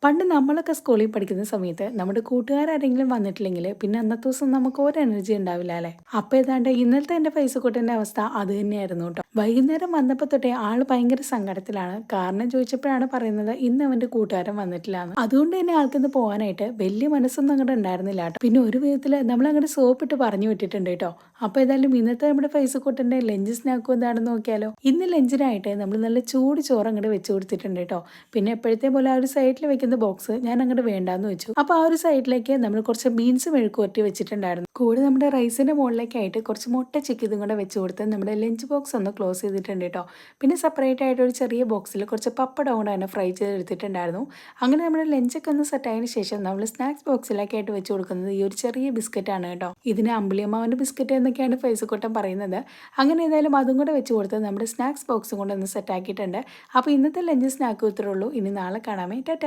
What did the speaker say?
പണ്ട് നമ്മളൊക്കെ സ്കൂളിൽ പഠിക്കുന്ന സമയത്ത് നമ്മുടെ കൂട്ടുകാരാരെങ്കിലും വന്നിട്ടില്ലെങ്കിൽ പിന്നെ അന്നത്തെ ദിവസം നമുക്ക് ഒരു എനർജി ഉണ്ടാവില്ല അല്ലെ. അപ്പൊ ഏതാണ്ട് ഇന്നലത്തെ എന്റെ പൈസക്കൂട്ടന്റെ അവസ്ഥ അത് തന്നെയായിരുന്നു കേട്ടോ. വൈകുന്നേരം വന്നപ്പോ തൊട്ടേ ആള് ഭയങ്കര സങ്കടത്തിലാണ്. കാരണം ചോദിച്ചപ്പോഴാണ് പറയുന്നത് ഇന്ന് അവന്റെ കൂട്ടുകാരൻ വന്നിട്ടില്ല എന്ന്. അതുകൊണ്ട് തന്നെ ആൾക്കിന്ന് പോകാനായിട്ട് വലിയ മനസ്സൊന്നും അങ്ങോട്ട് ഉണ്ടായിരുന്നില്ല കേട്ടോ. പിന്നെ ഒരു വിധത്തില് നമ്മൾ അങ്ങോട്ട് സോപ്പിട്ട് പറഞ്ഞു വിട്ടിട്ടുണ്ട് കേട്ടോ. അപ്പൊ ഏതായാലും ഇന്നത്തെ നമ്മുടെ പൈസക്കൂട്ടന്റെ ലഞ്ച് സ്നാക്കും എന്താണെന്ന് നോക്കിയാലോ. ഇന്ന് ലഞ്ചിനായിട്ട് നമ്മൾ നല്ല ചൂട് ചോറ് അങ്ങോട്ട് വെച്ച് കൊടുത്തിട്ടുണ്ട് കേട്ടോ. പിന്നെ എപ്പോഴത്തെ പോലെ ആ ഒരു സൈഡിൽ വെക്കുന്ന ബോക്സ് ഞാൻ അങ്ങോട്ട് വേണ്ടാന്ന് വെച്ചു. അപ്പൊ ആ ഒരു സൈഡിലേക്ക് നമ്മൾ കുറച്ച് ബീൻസ് മെഴുക്ക് പുരട്ടി വെച്ചിട്ടുണ്ടായിരുന്നു. കൂടെ നമ്മുടെ റൈസിന്റെ മുകളിലേക്കായിട്ട് കുറച്ച് മുട്ട ചിക്കിയതും കൂടെ വെച്ച് കൊടുത്ത് നമ്മുടെ ലഞ്ച് ബോക്സ് ഒന്ന് ക്ലോസ് ചെയ്തിട്ടുണ്ട് കേട്ടോ. പിന്നെ സെപ്പറേറ്റ് ആയിട്ട് ഒരു ചെറിയ ബോക്സിൽ കുറച്ച് പപ്പടം കൂടെ തന്നെ ഫ്രൈ ചെയ്തെടുത്തിട്ടുണ്ടായിരുന്നു. അങ്ങനെ നമ്മുടെ ലഞ്ചൊക്കെ ഒന്ന് സെറ്റ് ആയതിനു ശേഷം നമ്മൾ സ്നാക്സ് ബോക്സിലേക്കായിട്ട് വെച്ച് കൊടുക്കുന്നത് ഈ ഒരു ചെറിയ ബിസ്ക്കറ്റ് ആണ് കേട്ടോ. ഇതിന് അമ്പിളിയമ്മാവന്റെ ബിസ്ക്കറ്റ് എന്നൊക്കെയാണ് ഫൈസക്കൂട്ടം പറയുന്നത്. അങ്ങനെ ഏതായാലും അതും കൂടെ വെച്ച് കൊടുത്ത് നമ്മുടെ സ്നാക്സ് ബോക്സും കൂടെ ഒന്ന് സെറ്റ് ആക്കിയിട്ടുണ്ട്. അപ്പോൾ ഇന്നത്തെ ലഞ്ച് സ്നാക്ക് ഇത്രേ ഉള്ളൂ. ഇനി നാളെ കാണാമേ. ടാറ്റാ.